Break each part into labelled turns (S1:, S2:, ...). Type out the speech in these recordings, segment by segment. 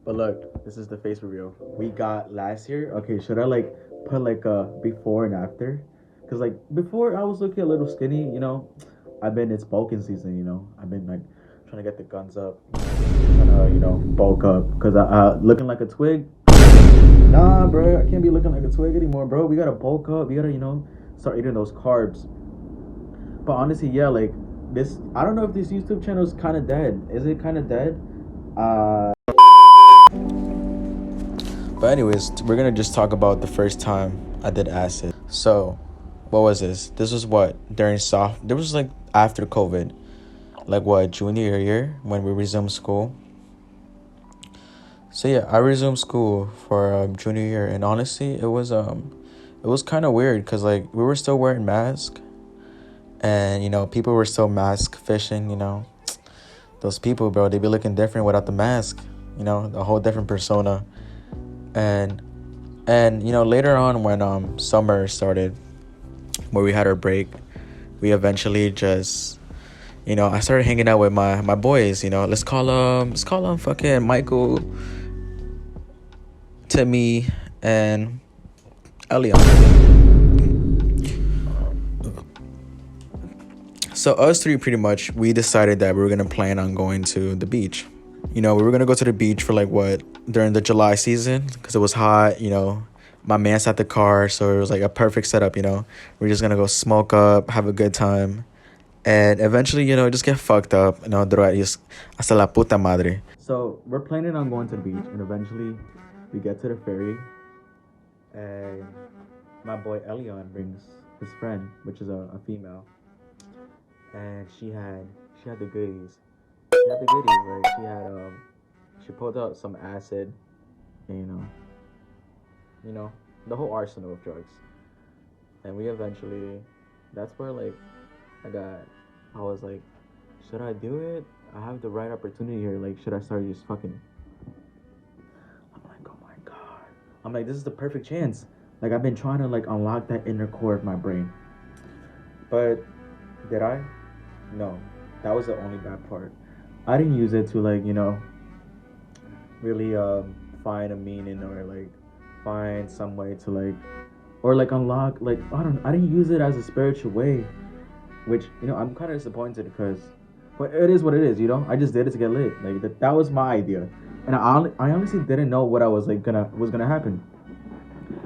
S1: But look, this is the face reveal we got last year. Okay, should I like put like a before and after? Cause like before I was looking a little skinny, you know. I've been it's bulking season, you know. I've been like trying to get the guns up, trying to bulk up. Cause I looking like a twig. Nah, bro, I can't be looking like a twig anymore, bro. We gotta bulk up. We gotta start eating those carbs. But honestly, yeah, like this. I don't know if this YouTube channel is kind of dead. Is it kind of dead? Uh. But anyways, we're gonna just talk about the first time I did acid. So, what was this? This was what during soft. There was like after COVID, like what junior year when we resumed school. So yeah, I resumed school for junior year, and honestly, it was kind of weird because like we were still wearing masks, and people were still mask fishing. Those people, bro, they be looking different without the mask. A whole different persona. And later on when summer started, where we had our break, we eventually just I started hanging out with my boys. Let's call them fucking Michael, Timmy, and Elion. So us three, pretty much, we decided that we were gonna plan on going to the beach. We were gonna go to the beach for like what during the July season because it was hot. My man's at the car, so it was like a perfect setup. We're just gonna go smoke up, have a good time, and eventually, just get fucked up. Hasta la puta madre. So we're planning on going to the beach, and eventually, we get to the ferry, and my boy Elion brings his friend, which is a female, and she had the goodies. She had the goodies, like she pulled out some acid, and, the whole arsenal of drugs. And we eventually, that's where like I was like, should I do it? I have the right opportunity here. Like, should I start just fucking? I'm like, oh my god. I'm like, this is the perfect chance. Like, I've been trying to like unlock that inner core of my brain. But did I? No, that was the only bad part. I didn't use it to like really find a meaning or like find some way to like or like unlock like I didn't use it as a spiritual way, which I'm kind of disappointed because but it is what it is. I just did it to get lit. Like that was my idea, and I honestly didn't know what I was like gonna happen.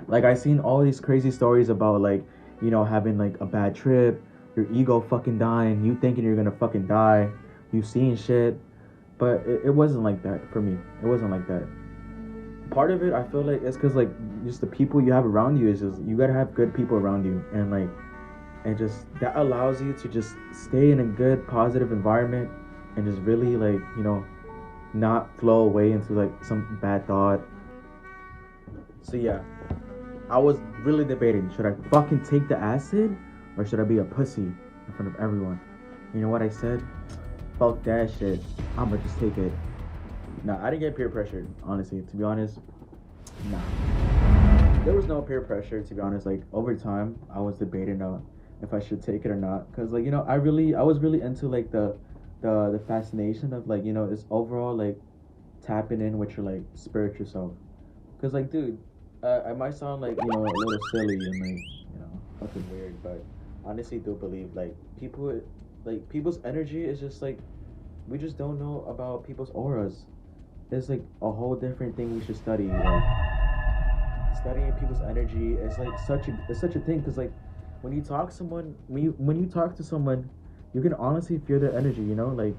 S1: Like I seen all these crazy stories about like having like a bad trip, your ego fucking dying, you thinking you're gonna fucking die, you seeing shit, but it wasn't like that for me. It wasn't like that. Part of it I feel like it's because like just the people you have around you is just you gotta have good people around you, and like and just that allows you to just stay in a good positive environment and just really like not flow away into like some bad thought. So yeah, I was really debating, should I fucking take the acid or should I be a pussy in front of everyone? You know what I said? Fuck that shit, I'ma just take it. Nah, I didn't get peer pressured, honestly. To be honest, nah. There was no peer pressure, to be honest. Like, over time, I was debating if I should take it or not. Because, like, I was really into, like, the fascination of, like, this overall, like, tapping in with your, like, spiritual self. Because, like, dude, I might sound, like, a little silly and, like, fucking weird. But honestly, do believe, people's energy is just, like, we just don't know about people's auras. There's like a whole different thing we should study. Like studying people's energy is like such a thing because like when you talk to someone, you can honestly feel their energy. Like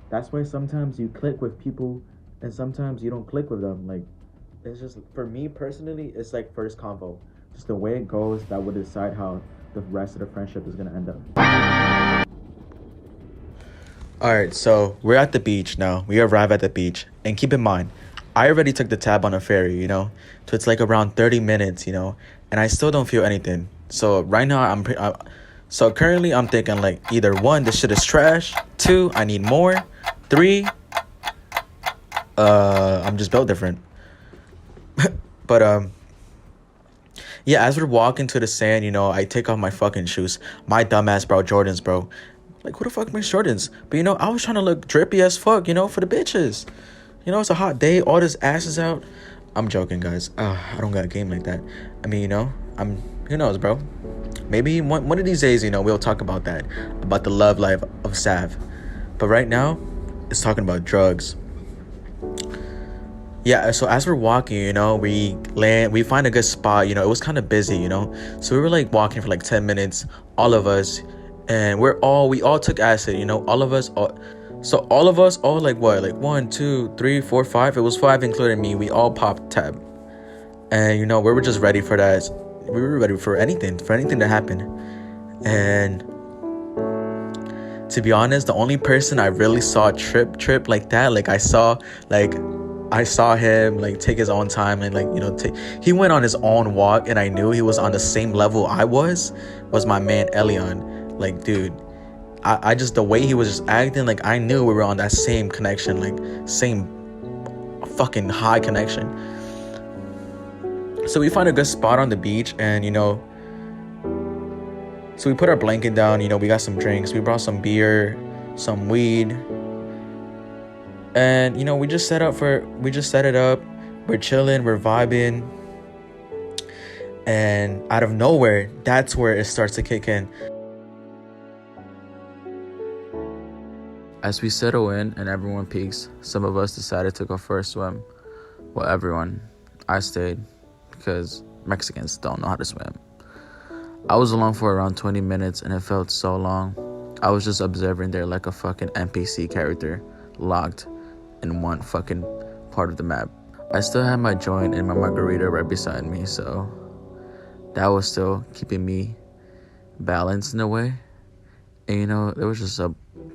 S1: that's why sometimes you click with people, and sometimes you don't click with them. Like it's just for me personally, it's like first convo, just the way it goes that would decide how the rest of the friendship is gonna end up. All right, so we're at the beach now. We arrive at the beach, and keep in mind, I already took the tab on a ferry, so it's like around 30 minutes, and I still don't feel anything. So right now, so currently I'm thinking like either one, this shit is trash. Two, I need more. Three, I'm just built different. But yeah, as we're walking to the sand, I take off my fucking shoes. My dumbass, bro, Jordans, bro. Like, who the fuck makes Jordans? But, I was trying to look drippy as fuck, for the bitches. it's a hot day, all this ass is out. I'm joking, guys. I don't got a game like that. I mean, who knows, bro? Maybe one of these days, we'll talk about that, about the love life of Sav. But right now, it's talking about drugs. Yeah, so as we're walking, we find a good spot. It was kind of busy, so we were like walking for like 10 minutes, all of us, and we all took acid, all of us. All of us, like what, like 1, 2, 3, 4, 5. It was 5 including me. We all popped tab, and we were just ready for that. We were ready for anything to happen. And to be honest, the only person I really saw trip like that, like I saw him like take his own time and he went on his own walk, and I knew he was on the same level I was my man Elion. Like, dude, I just, the way he was just acting, like I knew we were on that same connection, like same fucking high connection. So we find a good spot on the beach, and so we put our blanket down, we got some drinks, we brought some beer, some weed, and we just set it up. We're chilling, we're vibing, and out of nowhere, that's where it starts to kick in. As we settle in and everyone peaks, some of us decided to go for a swim. Well, everyone. I stayed because Mexicans don't know how to swim. I was alone for around 20 minutes and it felt so long. I was just observing there like a fucking NPC character locked in one fucking part of the map. I still had my joint and my margarita right beside me, so that was still keeping me balanced in a way. And there was just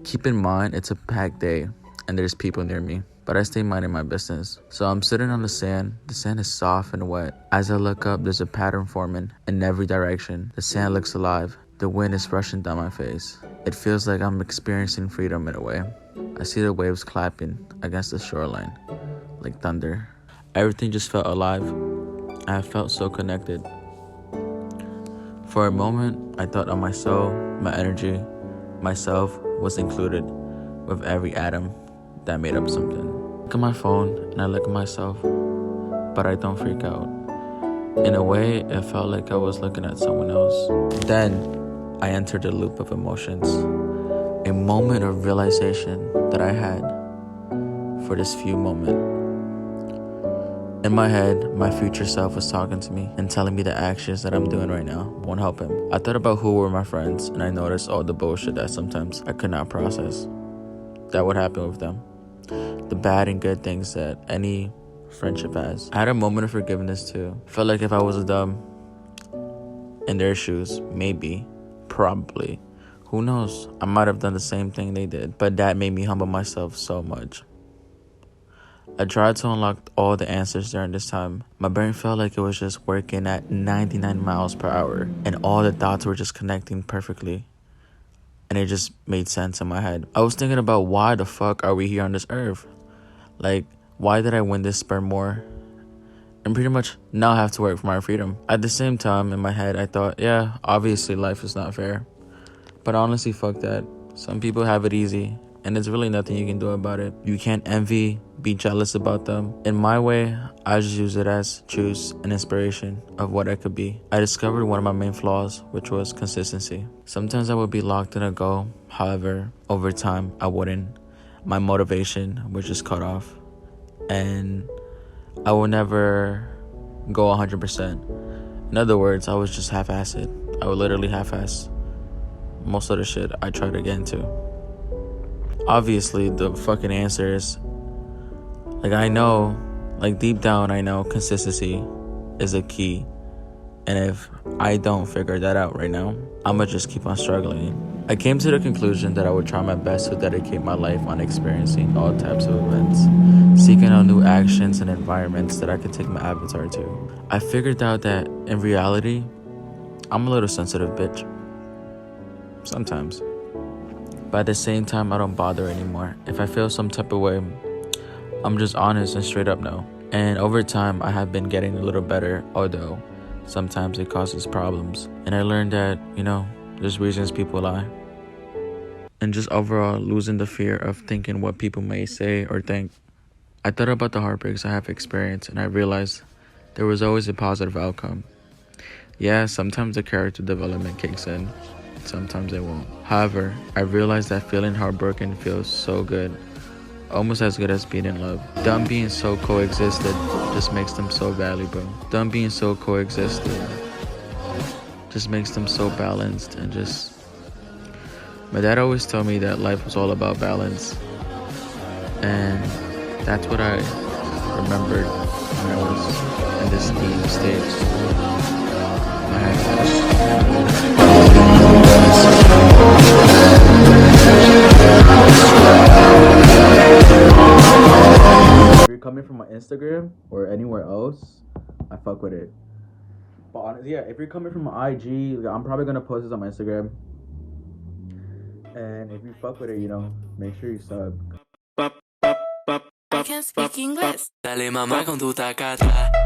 S1: keep in mind, it's a packed day and there's people near me, but I stay minding my business. So I'm sitting on the sand. The sand is soft and wet. As I look up, there's a pattern forming in every direction. The sand looks alive. The wind is rushing down my face. It feels like I'm experiencing freedom in a way. I see the waves clapping against the shoreline like thunder. Everything just felt alive. I felt so connected. For a moment, I thought of my soul, my energy, myself was included with every atom that made up something. I look at my phone and I look at myself, but I don't freak out. In a way, it felt like I was looking at someone else. Then I entered a loop of emotions, a moment of realization that I had for this few moment. In my head, my future self was talking to me and telling me the actions that I'm doing right now won't help him. I thought about who were my friends, and I noticed all the bullshit that sometimes I could not process that would happen with them. The bad and good things that any friendship has. I had a moment of forgiveness too. Felt like if I was dumb in their shoes, maybe, probably, who knows, I might have done the same thing they did. But that made me humble myself so much. I tried to unlock all the answers during this time. My brain felt like it was just working at 99 miles per hour, and all the thoughts were just connecting perfectly. And it just made sense in my head. I was thinking about why the fuck are we here on this earth? Like, why did I win this sperm war? And pretty much now have to work for my freedom. At the same time, in my head, I thought, yeah, obviously life is not fair. But honestly, fuck that. Some people have it easy, and there's really nothing you can do about it. You can't envy, be jealous about them. In my way, I just use it as juice and inspiration of what I could be. I discovered one of my main flaws, which was consistency. Sometimes I would be locked in a goal. However, over time, I wouldn't. My motivation would just cut off. And I would never go 100%. In other words, I was just half-assed. I would literally half-ass most of the shit I tried to get into. Obviously, the fucking answer is, I know, deep down, I know consistency is a key. And if I don't figure that out right now, I'ma just keep on struggling. I came to the conclusion that I would try my best to dedicate my life on experiencing all types of events, seeking out new actions and environments that I could take my avatar to. I figured out that, in reality, I'm a little sensitive bitch. Sometimes. But at the same time, I don't bother anymore. If I feel some type of way, I'm just honest and straight up no. And over time, I have been getting a little better, although sometimes it causes problems. And I learned that, there's reasons people lie. And just overall losing the fear of thinking what people may say or think.
S2: I thought about the heartbreaks I have experienced, and I realized there was always a positive outcome. Yeah, sometimes the character development kicks in, sometimes it won't. However, I realized that feeling heartbroken feels so good, almost as good as being in love. Them being so coexisted just makes them so valuable. Them being so coexisted just makes them so balanced and just. My dad always told me that life was all about balance, and that's what I remembered when I was in this deep state.
S1: If you're coming from my Instagram or anywhere else, I fuck with it. But honestly, yeah, if you're coming from my IG, like, I'm probably gonna post this on my Instagram. And if you fuck with it, make sure you sub.
S3: I can't speak English. Dale mamá con tu tacata.